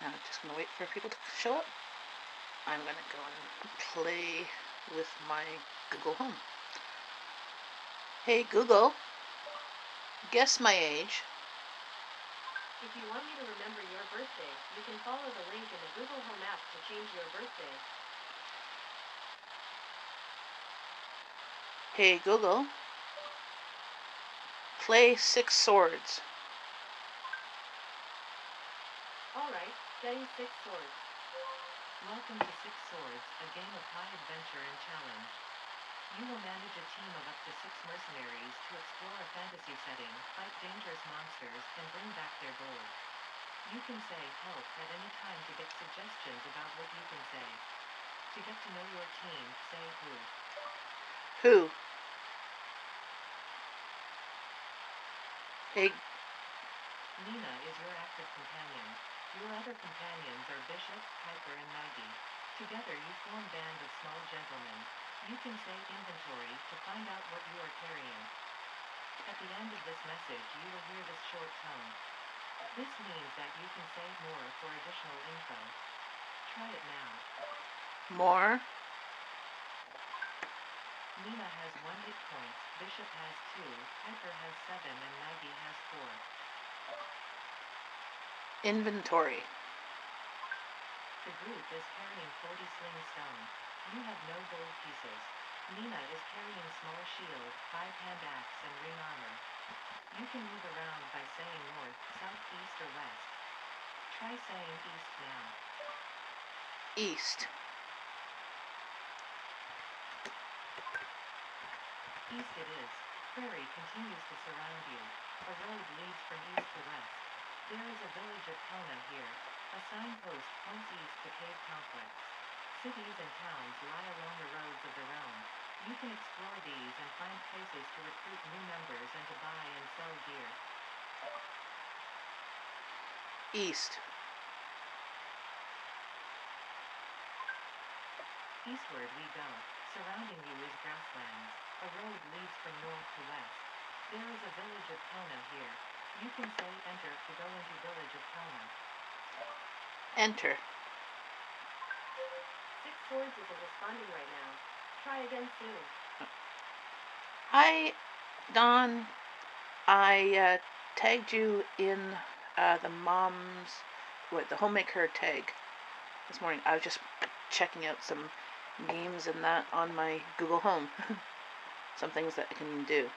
Now I'm just going to wait for people to show up. I'm going to go and play with my Google Home. Hey Google, guess my age. If you want me to remember your birthday, you can follow the link in the Google Home app to change your birthday. Hey Google, play Six Swords. Alright, getting Six Swords. Welcome to Six Swords, a game of high adventure and challenge. You will manage a team of up to 6 mercenaries to explore a fantasy setting, fight dangerous monsters, and bring back their gold. You can say help at any time to get suggestions about what you can say. To get to know your team, say who. Who? Hey. Nina is your active companion. Your other companions are Bishop, Piper, and Maggie. Together you form band of small gentlemen. You can say inventory to find out what you are carrying. At the end of this message you will hear this short tone. This means that you can say more for additional info. Try it now. More. Nina has 1 hit point, Bishop has 2, Piper has 7, and Maggie has 4. Inventory. The group is carrying 40 sling stone. You have no gold pieces. Nina is carrying small shield, 5-hand axe, and ring armor. You can move around by saying north, south, east, or west. Try saying east now. East. East it is. Prairie continues to surround you. A road leads from east to west. There is a village of Kona here. A signpost points east to Cave Complex. Cities and towns lie along the roads of the realm. You can explore these and find places to recruit new members and to buy and sell gear. East. Eastward we go. Surrounding you is grasslands. A road leads from north to west. There is a village of Kona here. You can say enter to go into village of Kona. Enter. Six Swords isn't responding right now. Try again soon. Hi, Don. I tagged you in the homemaker tag this morning. I was just checking out some games and that on my Google Home. Some things that I can do.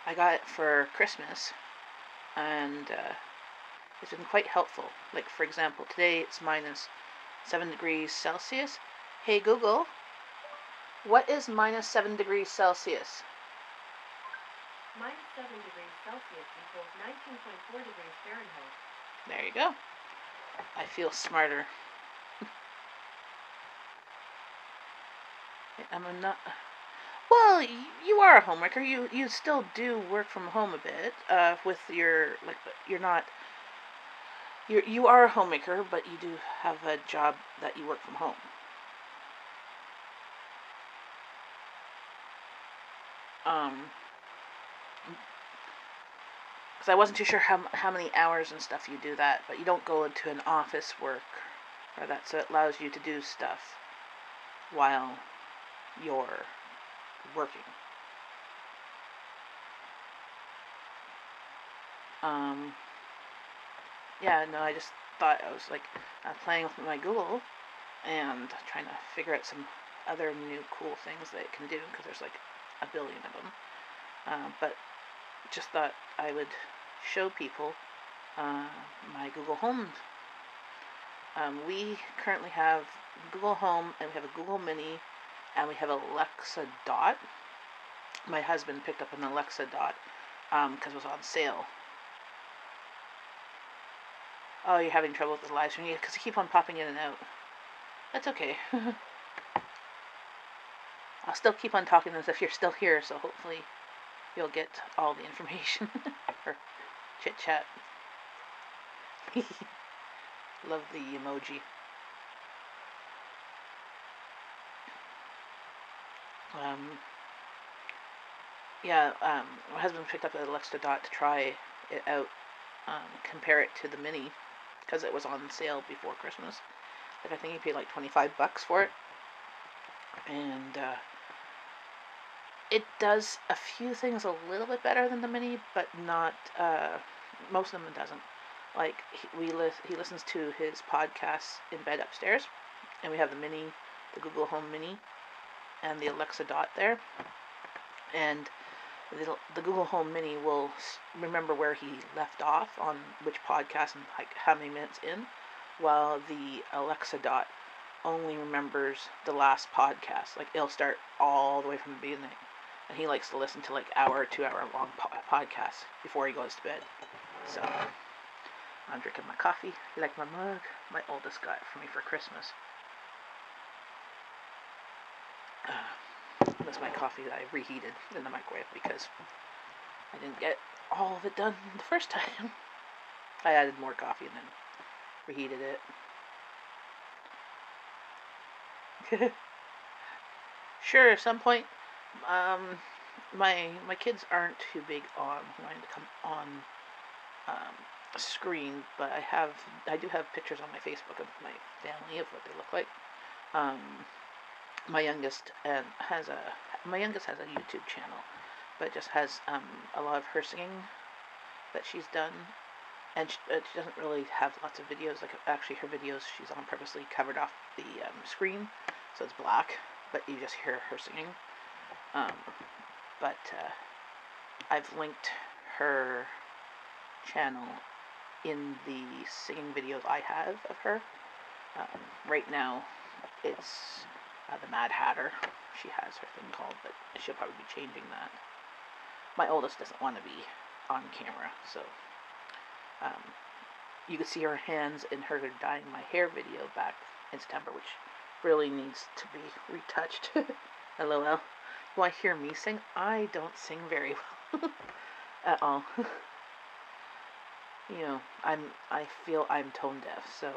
I got it for Christmas, and it's been quite helpful. Like, for example, today it's minus 7 degrees Celsius. Hey Google, what is minus 7 degrees Celsius? Minus 7 degrees Celsius equals 19.4 degrees Fahrenheit. There you go. I feel smarter. I'm not. Well, you are a homemaker. You still do work from home a bit. With your you're not. You are a homemaker, but you do have a job that you work from home. Because I wasn't too sure how many hours and stuff you do that, but you don't go into an office work or that, so it allows you to do stuff while you're working. Yeah, no, I just thought I was like playing with my Google and trying to figure out some other new cool things that it can do, because there's like a billion of them. But just thought I would show people my Google Home. We currently have Google Home, and we have a Google Mini, and we have Alexa Dot. My husband picked up an Alexa Dot because it was on sale. Oh, you're having trouble with the live stream? Yeah, because I keep on popping in and out. That's okay. I'll still keep on talking as if you're still here, so hopefully you'll get all the information. Or chit chat. Love the emoji. My husband picked up an Alexa Dot to try it out compare it to the mini, because it was on sale before Christmas. Like, I think he paid like $25 for it. And it does a few things a little bit better than the mini, but not, most of them it doesn't. Like, he listens to his podcasts in bed upstairs, and we have the mini, the Google Home Mini, and the Alexa Dot there. And the Google Home Mini will remember where he left off on which podcast and like how many minutes in, while the Alexa Dot only remembers the last podcast. Like, it'll start all the way from the beginning, and he likes to listen to like hour or 2 hour long podcasts before he goes to bed. So I'm drinking my coffee, like my mug my oldest got for me for Christmas. That's my coffee that I reheated in the microwave because I didn't get all of it done the first time. I added more coffee and then reheated it. Sure, at some point, my kids aren't too big on wanting to come on a screen, but I do have pictures on my Facebook of my family of what they look like. My youngest has a YouTube channel, but just has a lot of her singing that she's done, and she doesn't really have lots of videos. Like, actually, her videos she's on purposely covered off the screen, so it's black, but you just hear her singing. But I've linked her channel in the singing videos I have of her. Right now, it's the Mad Hatter. She has her thing called, but she'll probably be changing that. My oldest doesn't want to be on camera, so you can see her hands in her dyeing my hair video back in September, which really needs to be retouched. LOL. You want to hear me sing? I don't sing very well at all. You know, I feel I'm tone deaf, so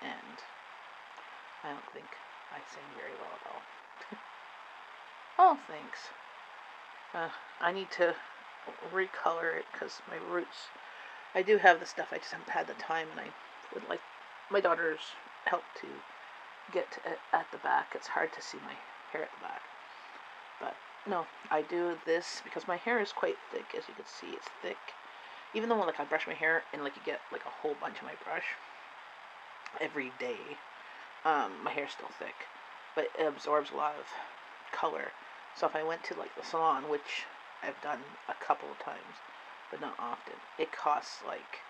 and I don't think I sing very well at all. Oh, thanks. I need to recolor it because my roots, I do have the stuff, I just haven't had the time, and I would like my daughter's help to get at the back. It's hard to see my hair at the back, but no, I do this because my hair is quite thick. As you can see, it's thick. Even though like I brush my hair and like you get like a whole bunch of my brush every day, my hair's still thick, but it absorbs a lot of color. So if I went to like the salon, which I've done a couple of times, but not often, it costs like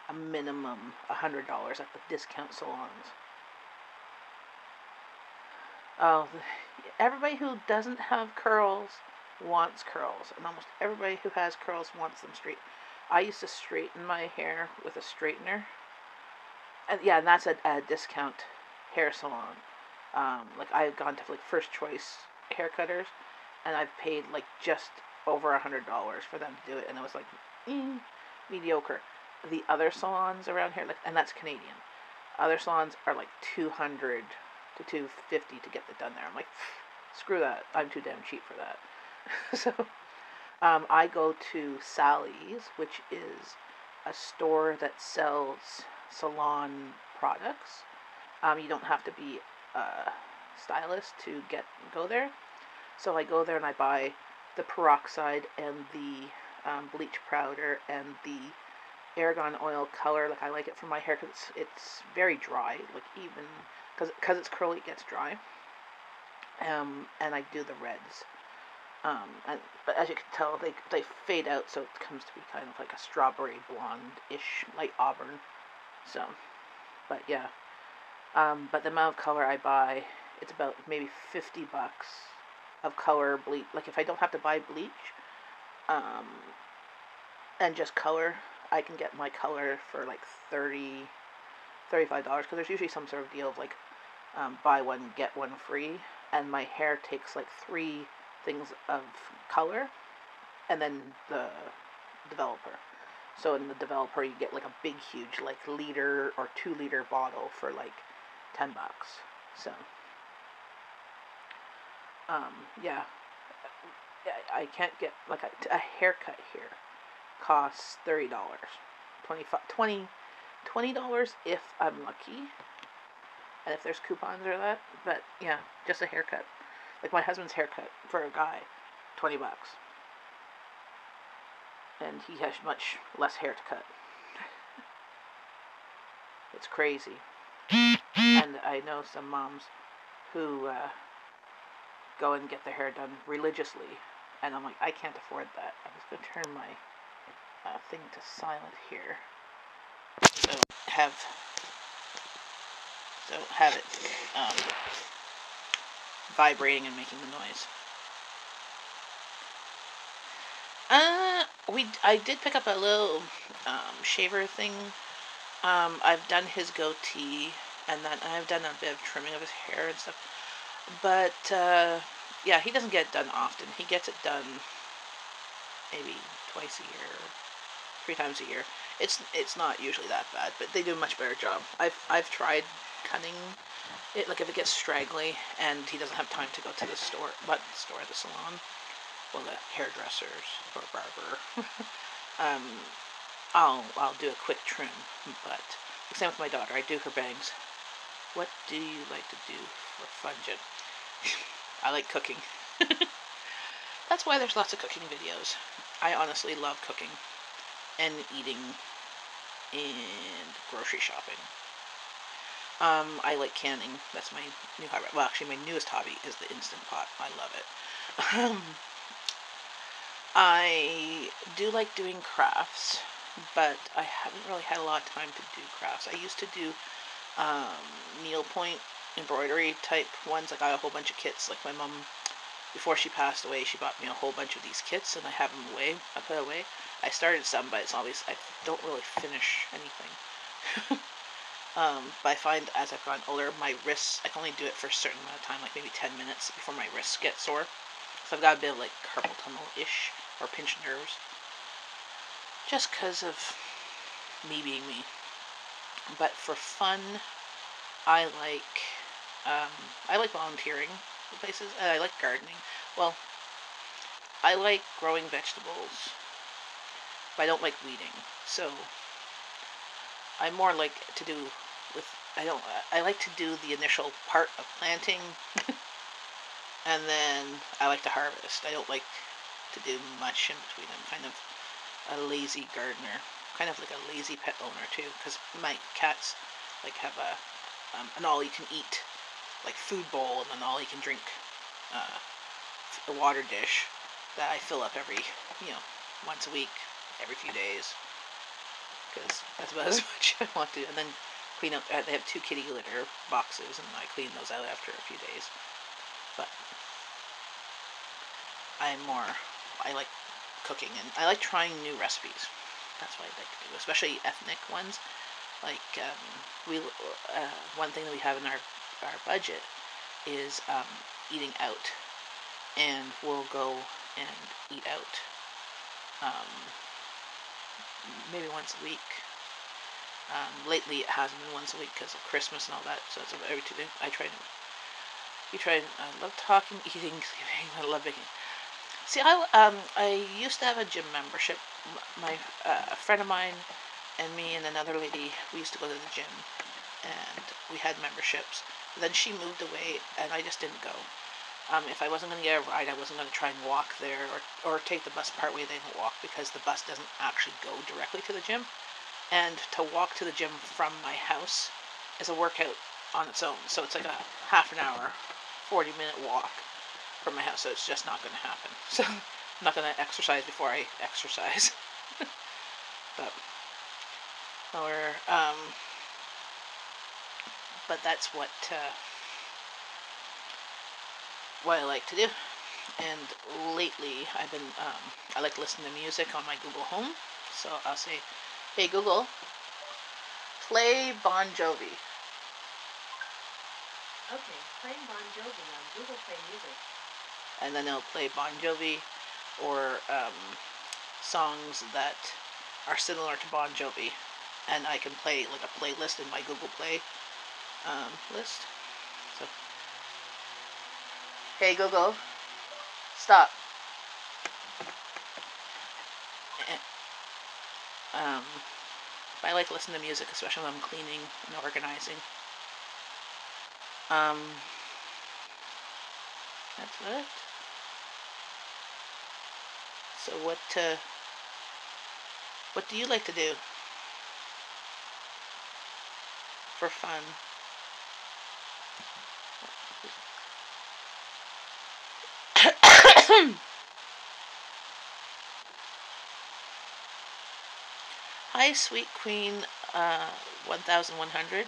a minimum $100 at the discount salons. Everybody who doesn't have curls wants curls, and almost everybody who has curls wants them straight. I used to straighten my hair with a straightener, and yeah, and that's a discount hair salon. Like, I've gone to like First Choice haircutters, and I've paid like just over $100 for them to do it, and it was like mediocre. The other salons around here, like, and that's Canadian. Other salons are like $200 to $250 to get it done there. I'm like, screw that. I'm too damn cheap for that. So I go to Sally's, which is a store that sells salon products. You don't have to be a stylist to go there. So I go there and I buy the peroxide and the bleach powder and the Argan oil color. Like, I like it for my hair because it's very dry. Like, even because it's curly, it gets dry. And I do the reds. But as you can tell, they fade out, so it comes to be kind of like a strawberry blonde-ish, light auburn. So, but yeah. But the amount of color I buy, it's about maybe $50 of color bleach. Like, if I don't have to buy bleach, and just color, I can get my color for like $35, because there's usually some sort of deal of like buy one get one free, and my hair takes like 3 things of color, and then the developer. So in the developer, you get like a big, huge like liter or 2-liter bottle for like $10. So yeah, I can't get like a haircut here costs $30, $20 if I'm lucky, and if there's coupons or that. But yeah, just a haircut. Like my husband's haircut for a guy, $20, and he has much less hair to cut. It's crazy. And I know some moms who go and get their hair done religiously, and I'm like, I can't afford that. I'm just gonna turn my thing to silent here, so have it vibrating and making the noise. I did pick up a little shaver thing. I've done his goatee, and then I've done a bit of trimming of his hair and stuff. But yeah, he doesn't get it done often. He gets it done maybe twice a year, 3 times a year. It's not usually that bad, but they do a much better job. I've tried cutting it, like if it gets straggly and he doesn't have time to go to the salon, well, the hairdressers or barber. I'll do a quick trim. But same with my daughter. I do her bangs. What do you like to do for fun, Jen? I like cooking. That's why there's lots of cooking videos. I honestly love cooking and eating and grocery shopping. I like canning. That's my new hobby. Well, actually, my newest hobby is the Instant Pot. I love it. I do like doing crafts, but I haven't really had a lot of time to do crafts. I used to do needlepoint embroidery type ones. I got a whole bunch of kits. Like my mom, before she passed away, she bought me a whole bunch of these kits, and I have them away. I put away. I started some, but I don't really finish anything. But I find as I've gotten older, my wrists, I can only do it for a certain amount of time, like maybe 10 minutes before my wrists get sore. So I've got a bit of like carpal tunnel-ish, or pinched nerves, just because of me being me. But for fun, I like volunteering for places, and I like gardening. Well, I like growing vegetables, but I don't like weeding. So I more like to do I like to do the initial part of planting, and then I like to harvest. I don't like to do much in between. I'm kind of a lazy gardener, kind of like a lazy pet owner too, because my cats like have an all-you-can-eat like food bowl, and an all-you-can-drink a water dish that I fill up every once a week, every few days, because that's about as much I want to. And then clean up. They have 2 kitty litter boxes, and I clean those out after a few days. But I like cooking, and I like trying new recipes. That's what I like to do, especially ethnic ones. Like one thing that we have in our budget is eating out, and we'll go and eat out maybe once a week. Lately it hasn't been once a week because of Christmas and all that, so it's every 2 days. I love talking, eating, sleeping. I love baking. See, I used to have a gym membership. A friend of mine and me and another lady, we used to go to the gym, and we had memberships. But then she moved away, and I just didn't go. If I wasn't going to get a ride, I wasn't going to try and walk there or take the bus partway then walk, because the bus doesn't actually go directly to the gym. And to walk to the gym from my house is a workout on its own. So it's like a half an hour, 40-minute walk from my house. So it's just not going to happen. So I'm not going to exercise before I exercise. But that's what I like to do. And lately I've been I like listening to music on my Google Home. So I'll say, "Hey Google, play Bon Jovi." Okay, playing Bon Jovi on Google Play Music. And then it'll play Bon Jovi or songs that are similar to Bon Jovi. And I can play like a playlist in my Google Play list. So, "Hey Google, stop. Um, I like to listen to music, especially when I'm cleaning and organizing. That's it. So what do you like to do for fun? Hi, sweet queen, 1100.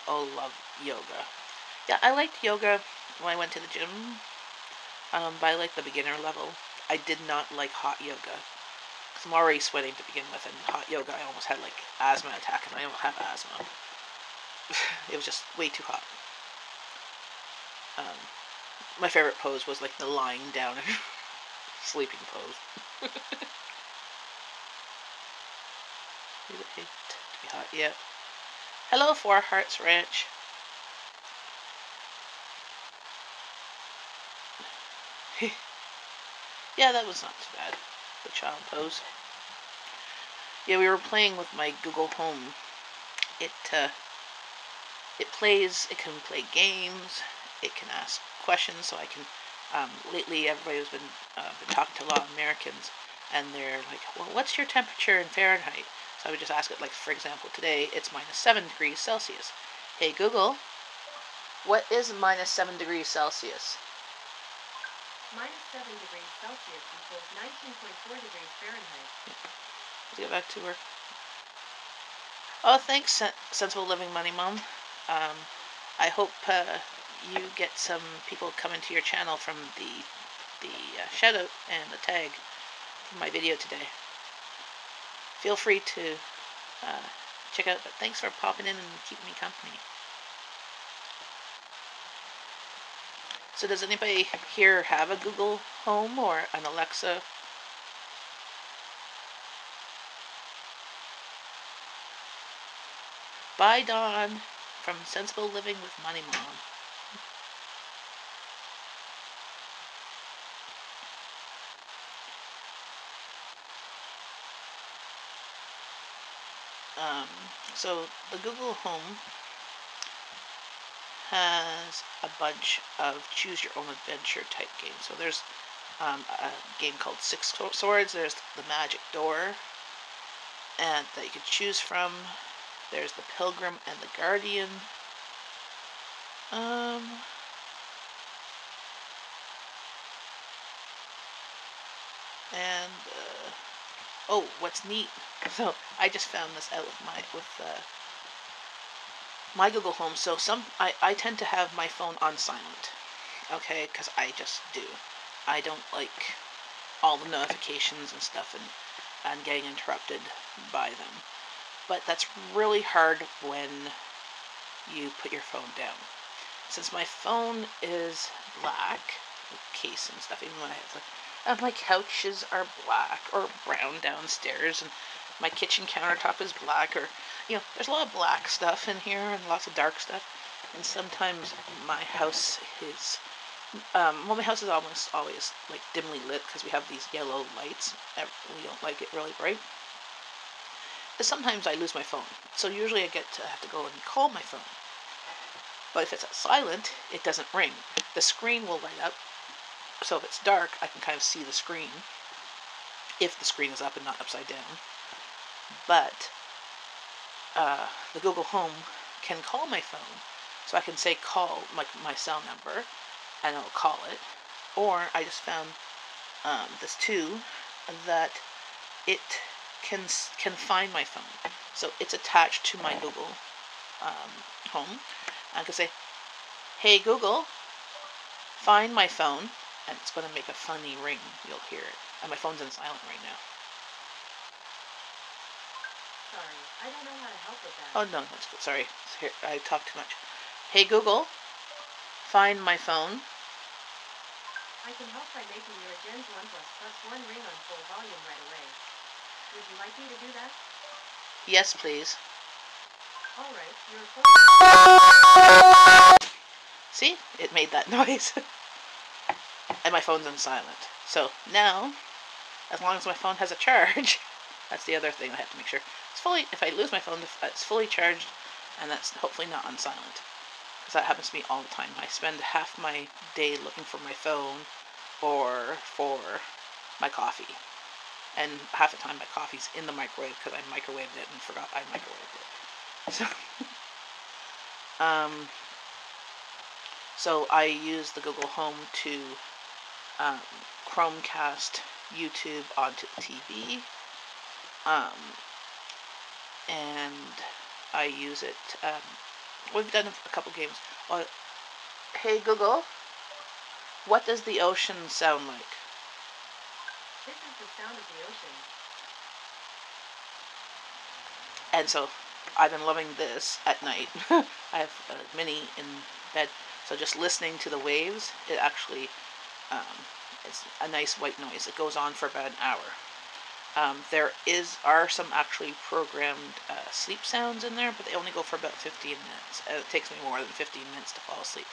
Oh, love yoga. Yeah, I liked yoga when I went to the gym, but I liked the beginner level. I did not like hot yoga. Because I'm already sweating to begin with, and hot yoga, I almost had like asthma attack, and I don't have asthma. It was just way too hot. My favorite pose was like the lying down and sleeping pose. Is it hate to be hot? Yeah. Hello, Four Hearts Ranch. Yeah, that was not too bad. The child pose. Yeah, we were playing with my Google Home. It plays. It can play games. It can ask questions. So I can. Lately, everybody's been talking to a lot of Americans, and they're like, "Well, what's your temperature in Fahrenheit?" So I would just ask it. Like, for example, today it's -7 degrees Celsius. Hey Google, what is -7 degrees Celsius? -7 degrees Celsius equals 19.4 degrees Fahrenheit. Let's get back to work. Oh, thanks, Sensible Living Money Mom. I hope you get some people coming to your channel from the shout out and the tag for my video today. Feel free to check out. But thanks for popping in and keeping me company. So does anybody here have a Google Home or an Alexa? Bye, Dawn, from Sensible Living with Money Mom. So the Google Home has a bunch of choose your own adventure type games. So there's a game called Six Swords. There's the Magic Door, and that you could choose from. There's the Pilgrim and the Guardian. And oh, what's neat? So I just found this out with my Google Home. So I tend to have my phone on silent, okay, because I just do. I don't like all the notifications and stuff and getting interrupted by them. But that's really hard when you put your phone down. Since my phone is black, case and stuff, even when I have and my couches are black or brown downstairs, and my kitchen countertop is black, or there's a lot of black stuff in here and lots of dark stuff. And sometimes my house is my house is almost always like dimly lit because we have these yellow lights. We don't like it really bright. But sometimes I lose my phone, so usually I have to go and call my phone. But if it's at silent, it doesn't ring. The screen will light up, so if it's dark, I can kind of see the screen, if the screen is up and not upside down. But the Google Home can call my phone, so I can say call my cell number, and it'll call it. Or I just found this too, that it can find my phone, so it's attached to my Google Home. I can say, "Hey Google, find my phone," and it's going to make a funny ring. You'll hear it. And my phone's in silent right now. Sorry, I don't know how to help with that. Oh no, that's good. Sorry, here, I talked too much. Hey Google, find my phone. I can help by making your Gens 1 Plus 1 ring on full volume right away. Would you like me to do that? Yes, please. Alright, your phone... See? It made that noise. And my phone's in silent. So now as long as my phone has a charge. That's the other thing I have to make sure. If I lose my phone, it's fully charged, and that's hopefully not on silent. Because that happens to me all the time. I spend half my day looking for my phone or for my coffee. And half the time my coffee's in the microwave because I microwaved it and forgot I microwaved it. So I use the Google Home to Chromecast YouTube onto the TV. And I use it. We've done a couple games. Hey Google, what does the ocean sound like? This is the sound of the ocean. And so I've been loving this at night. I have a mini in bed, so just listening to the waves, it actually it's a nice white noise. It goes on for about an hour. There are some actually programmed sleep sounds in there, but they only go for about 15 minutes. It takes me more than 15 minutes to fall asleep.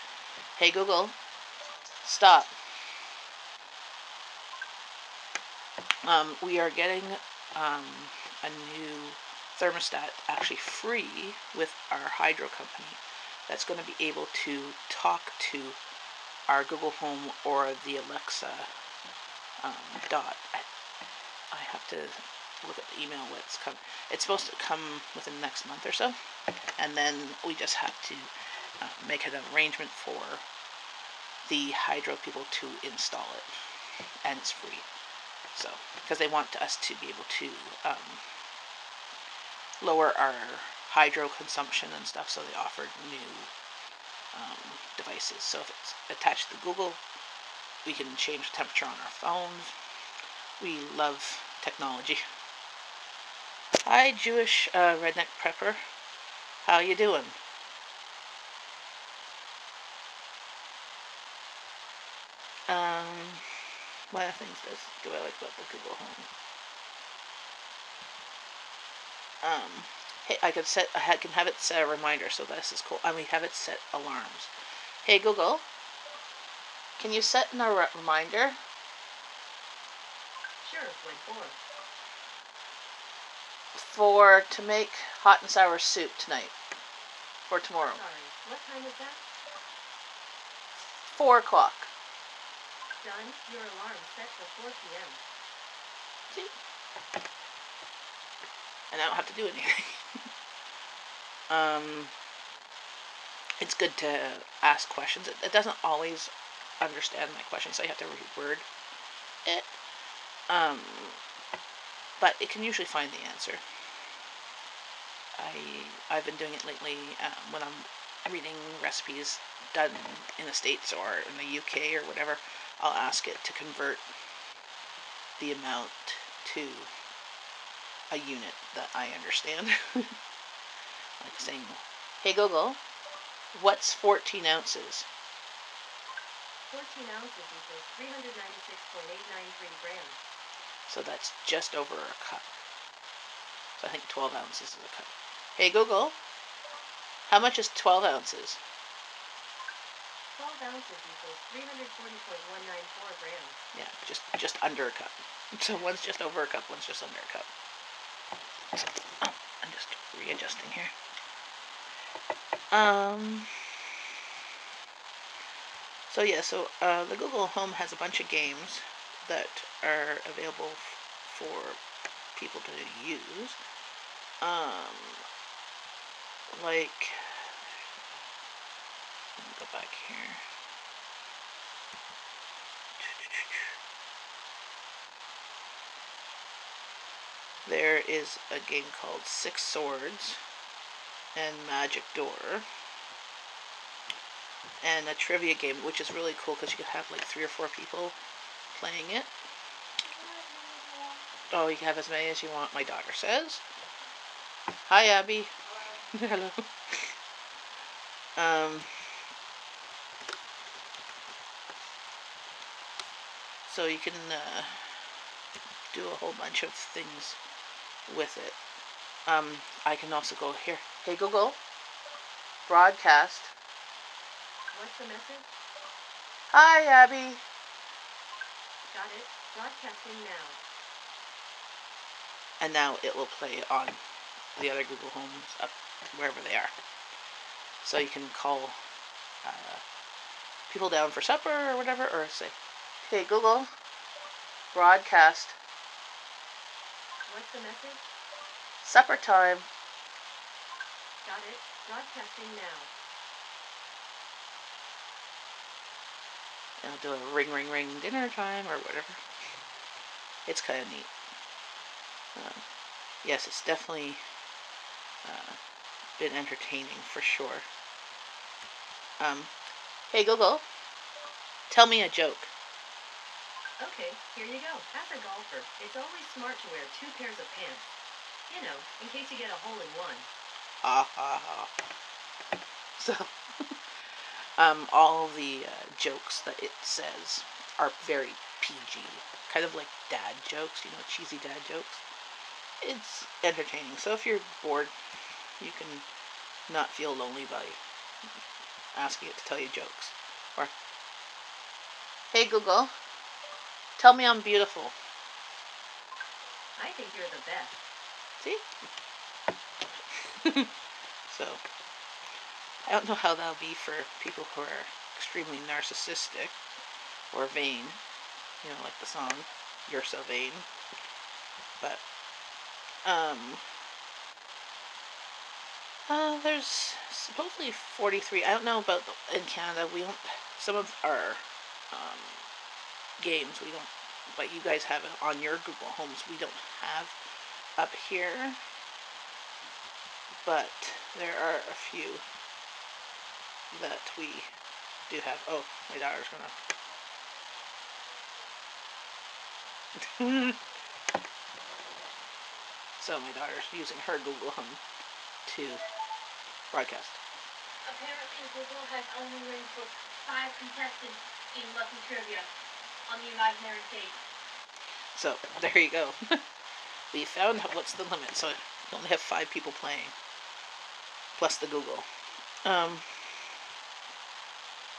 Hey Google, stop. We are getting a new thermostat actually free with our hydro company that's going to be able to talk to our Google Home or the Alexa Dot. I have to look at the email what's coming. It's supposed to come within the next month or so, and then we just have to make an arrangement for the hydro people to install it, and it's free. So, because they want us to be able to lower our hydro consumption and stuff, so they offered new devices. So if it's attached to Google, we can change the temperature on our phones. We love technology. Hi, Jewish redneck prepper. How you doing? What other things do I like about the Google Home? Hey, I can have it set a reminder, so this is cool. We have it set alarms. Hey Google, can you set a reminder? Sure, what for? To make hot and sour soup tonight. For tomorrow. Sorry, what time is that? 4 o'clock. Done. Your alarm set for 4 p.m. See? And I don't have to do anything. It's good to ask questions. It doesn't always understand my questions, so you have to reword it. But it can usually find the answer. I've been doing it lately when I'm reading recipes done in the States or in the UK or whatever. I'll ask it to convert the amount to a unit that I understand. Like saying, hey Google, what's 14 ounces? 14 ounces equals 396.893 grams. So that's just over a cup. So I think 12 ounces is a cup. Hey Google, how much is 12 ounces? 12 ounces equals 340.194 grams. Yeah, just under a cup. So one's just over a cup, one's just under a cup. Oh, I'm just readjusting here. So yeah, the Google Home has a bunch of games that are available for people to use. Like, let me go back here. There is a game called Six Swords and Magic Door, and a trivia game, which is really cool because you can have like 3 or 4 people playing it. Oh, you can have as many as you want, my daughter says. Hi, Abby. Hello. So you can do a whole bunch of things with it. I can also go here. Hey Google, broadcast. What's the message? Hi, Abby. Got it. Broadcasting now. and now it will play on the other Google Homes up wherever they are. So you can call people down for supper or whatever, or say, "Hey Google, broadcast What's the message? supper time." Got it. Broadcasting now. And I'll do a ring, ring, ring dinner time or whatever. It's kind of neat. Yes, it's definitely been entertaining for sure. Hey Google, tell me a joke. Okay, here you go. As a golfer, it's always smart to wear 2 pairs of pants. You know, in case you get a hole in one. Ha ha ha. So, all the jokes that it says are very PG, kind of like dad jokes, cheesy dad jokes. It's entertaining. So if you're bored, you can not feel lonely by asking it to tell you jokes. Or, hey Google, tell me I'm beautiful. I think you're the best. See? So, I don't know how that'll be for people who are extremely narcissistic or vain, like the song "You're So Vain." But there's supposedly 43. I don't know about in Canada. We don't. Some of our games we don't, but you guys have it on your Google Homes. We don't have up here, but there are a few that we do have. Oh, my daughter's gonna. So my daughter's using her Google Home to broadcast. Apparently, Google has only room for 5 contestants in Lucky Trivia on the imaginary stage. So there you go. We found what's the limit. So you only have 5 people playing, plus the Google.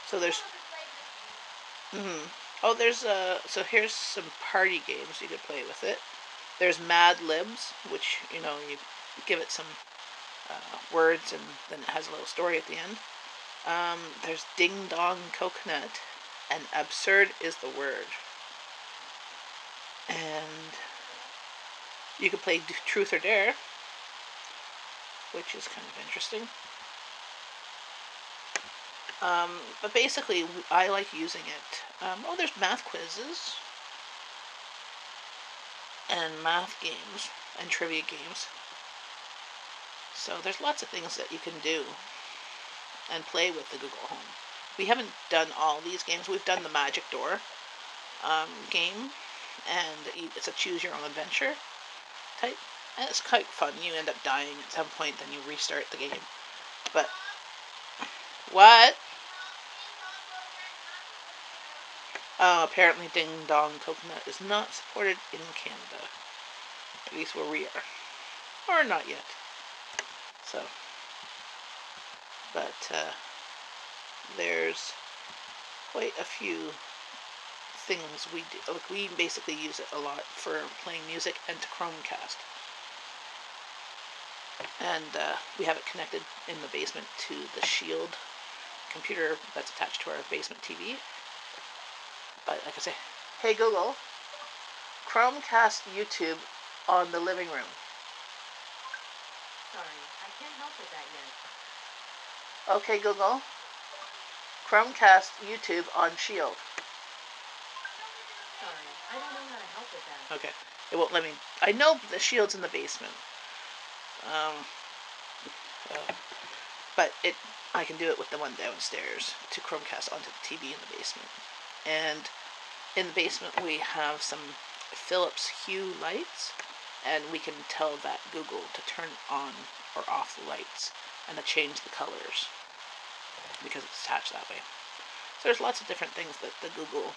So there's. Oh, there's So here's some party games you could play with it. There's Mad Libs, which you give it some words and then it has a little story at the end. There's Ding Dong Coconut, and Absurd is the Word. And you could play Truth or Dare, which is kind of interesting. But basically, I like using it. There's math quizzes and math games and trivia games. So there's lots of things that you can do and play with the Google Home. We haven't done all these games. We've done the Magic Door game, and it's a choose your own adventure type. And it's quite fun. You end up dying at some point, then you restart the game. But what? Apparently Ding Dong Coconut is not supported in Canada. At least where we are. Or not yet. So. But, there's quite a few things we do. Like, we basically use it a lot for playing music and to Chromecast. And, we have it connected in the basement to the Shield computer that's attached to our basement TV. But like I say, hey Google, Chromecast YouTube on the living room. Sorry, I can't help with that yet. Okay Google, Chromecast YouTube on Shield. Sorry, I don't know how to help with that. Okay, it won't let me. I know the Shield's in the basement. But I can do it with the one downstairs to Chromecast onto the TV in the basement. And in the basement we have some Philips Hue lights, and we can tell that Google to turn on or off the lights and to change the colors because it's attached that way. So there's lots of different things that the Google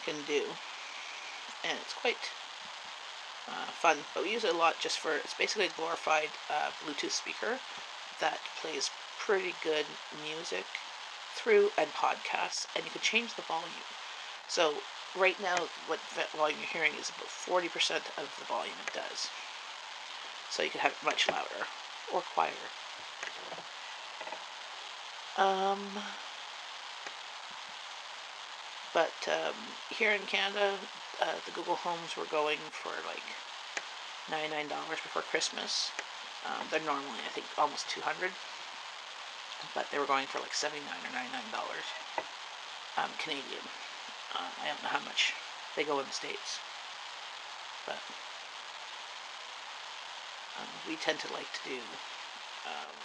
can do, and it's quite fun. But we use it a lot just for, it's basically a glorified Bluetooth speaker that plays pretty good music through and podcasts, and you can change the volume. So right now, what volume you're hearing is about 40% of the volume it does. So you could have it much louder or quieter. But here in Canada, the Google Homes were going for like $99 before Christmas. They're normally, I think, almost $200, but they were going for like $79 or $99 Canadian. I don't know how much they go in the States, but we tend to like to do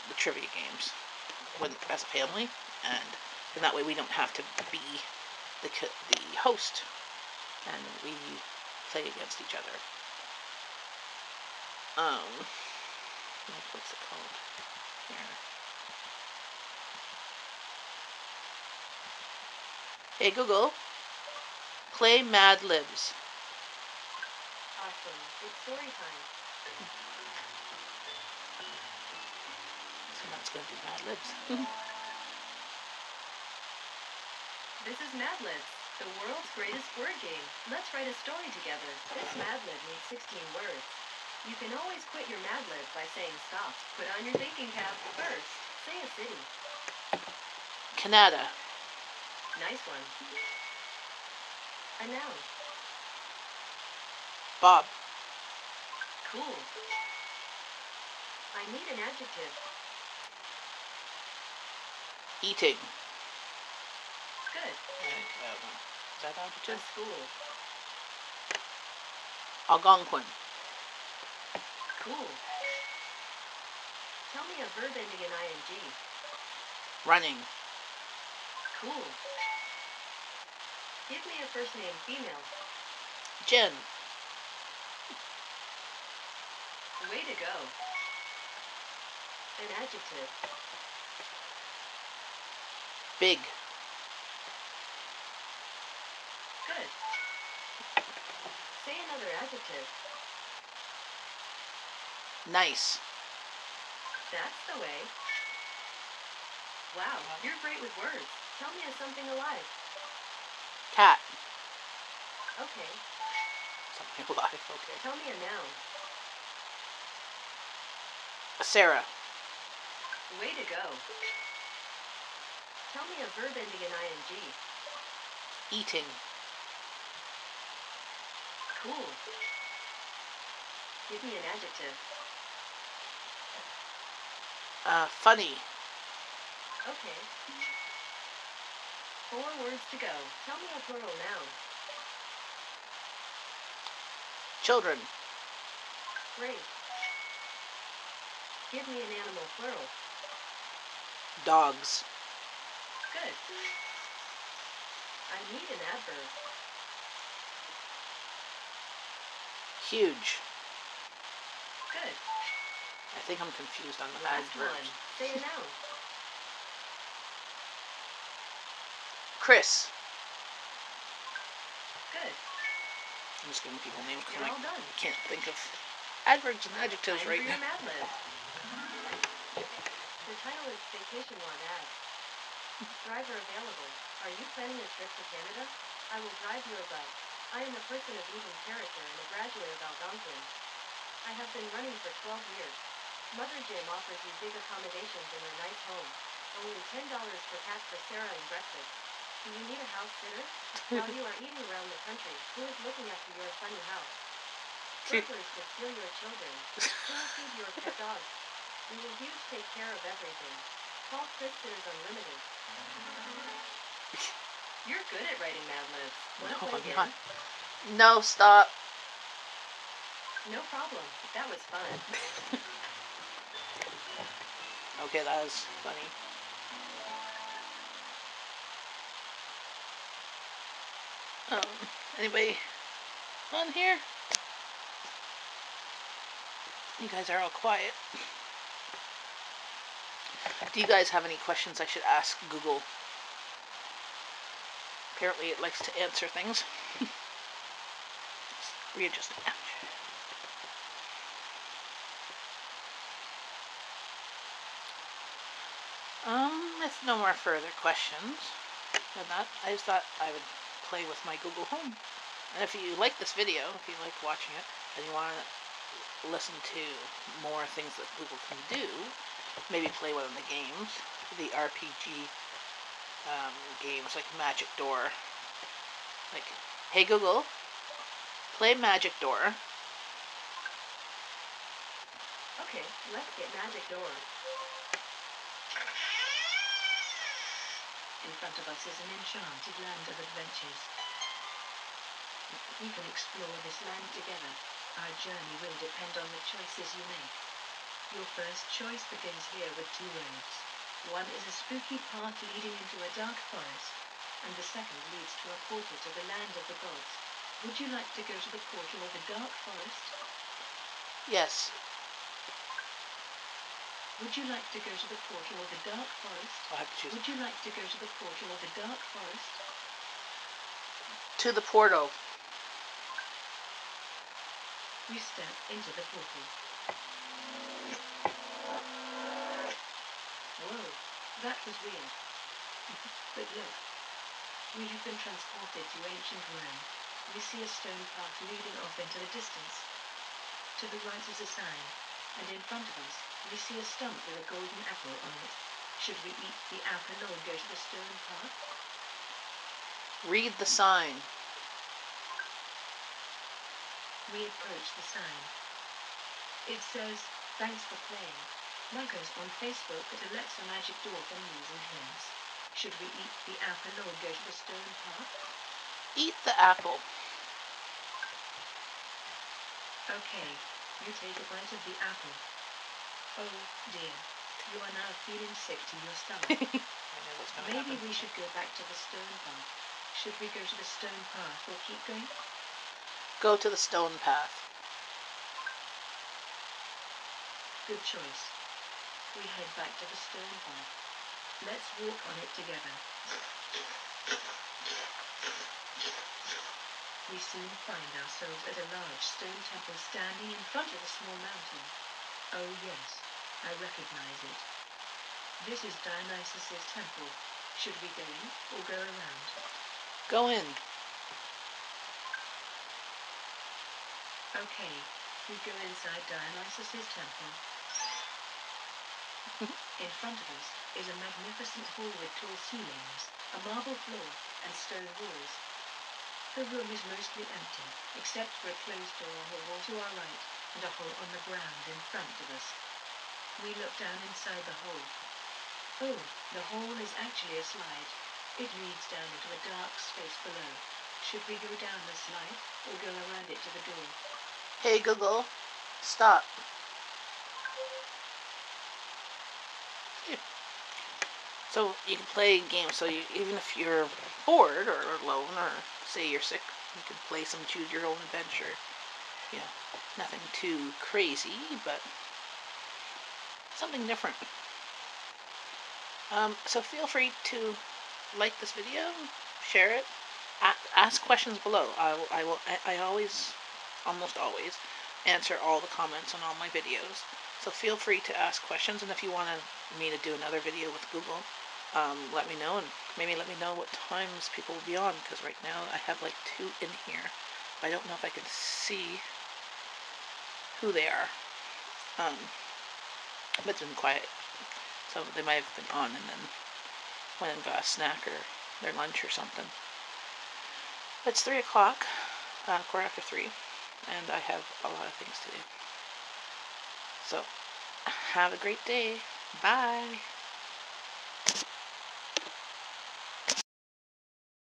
the trivia games as a family, and that way we don't have to be the host, and we play against each other. What's it called? Here. Hey Google, play Mad Libs. Awesome. It's story time. So that's going to be Mad Libs. This is Mad Libs, the world's greatest word game. Let's write a story together. This Mad Lib needs 16 words. You can always quit your Mad Lib by saying stop. Put on your thinking cap. First, say a city. Canada. Nice one. A noun. Bob. Cool. I need an adjective. Eating. Good. Is that A adjective? school. Algonquin. Cool. Tell me a verb ending in ing. Running. Cool. Give me a first name female. Jen. Way to go. An adjective. Big. Good. Say another adjective. Nice. That's the way. Wow, you're great with words. Tell me of something alive. Cat. Okay. Something alive. Okay. Tell me a noun. Sarah. Way to go. Tell me a verb ending in ing. Eating. Cool. Give me an adjective. Funny. Okay. 4 words to go. Tell me a plural noun. Children. Great. Give me an animal plural. Dogs. Good. I need an adverb. Huge. Good. I think I'm confused on the Last adverbs. one. Say a noun. Chris. Good. I'm just giving people names You're because all done. I can't think of adverbs and adjectives Time right for your now. Mad Lib. The title is Vacation Log Ad. Driver available. Are you planning a trip to Canada? I will drive your bus. I am a person of even character and a graduate of Algonquin. I have been running for 12 years. Mother Jim offers you big accommodations in her nice home. Only $10 per cat for Sarah and breakfast. Do you need a house sitter? While you are eating around the country, who is looking after your funny house? Burglars could steal your children. Who will feed your pet dogs? We will huge take care of everything. Call Chris Sitters Unlimited. You're good at writing Mad Libs. Wanna No, play I'm again? not. No, stop. No problem. That was fun. Okay, that was funny. Anybody on here? You guys are all quiet. Do you guys have any questions I should ask Google? Apparently it likes to answer things. Readjust it. If no more further questions than that, I just thought I would play with my Google Home. And if you like this video, if you like watching it, and you want to listen to more things that Google can do, maybe play one of the games, the RPG games like Magic Door. Like, hey Google, play Magic Door. Okay, let's get Magic Door. In front of us is an enchanted land of adventures. We can explore this land together. Our journey will depend on the choices you make. Your first choice begins here with 2 roads. One is a spooky path leading into a dark forest, and the second leads to a portal to the land of the gods. Would you like to go to the portal of the dark forest? Yes. Would you like to go to the portal of the dark forest? I'll have to choose. Would you like to go to the portal of the dark forest? To the portal. You step into the portal. Whoa, that was weird. But look, we have been transported to ancient Rome. We see a stone path leading off into the distance. To the right is a sign, and in front of us, we see a stump with a golden apple on it. Should we eat the apple or go to the stone path? Read the sign. We approach the sign. It says, "Thanks for playing. Like us on Facebook at Alexa Magic Door for news and hints." Should we eat the apple or go to the stone path? Eat the apple. Okay, you take a bite of the apple. Oh dear, you are now feeling sick to your stomach. I know what's going to Maybe happen. we should go back to the stone path. Should we go to the stone path or keep going? Go to the stone path. Good choice. We head back to the stone path. Let's walk on it together. We soon find ourselves at a large stone temple standing in front of a small mountain. Oh yes, I recognize it. This is Dionysus's temple. Should we go in or go around? Go in. Okay, we go inside Dionysus's temple. In front of us is a magnificent hall with tall ceilings, a marble floor, and stone walls. The room is mostly empty, except for a closed door on the wall to our right, and a hole on the ground in front of us. We look down inside the hole. Oh, the hole is actually a slide. It leads down into a dark space below. Should we go down the slide, or go around it to the door? Hey Google, stop. So you can play games. So even if you're bored or alone, or say you're sick, you can play some choose your own adventure. You know, nothing too crazy, but something different. So feel free to like this video, share it, ask questions below. I always, almost always, answer all the comments on all my videos. So feel free to ask questions, and if you want me to do another video with Google, let me know, and maybe let me know what times people will be on, because right now I have like 2 in here. I don't know if I can see who they are. But it's been quiet, so they might have been on and then went and got a snack or their lunch or something. It's 3 o'clock, 3:15, and I have a lot of things to do. So, have a great day. Bye.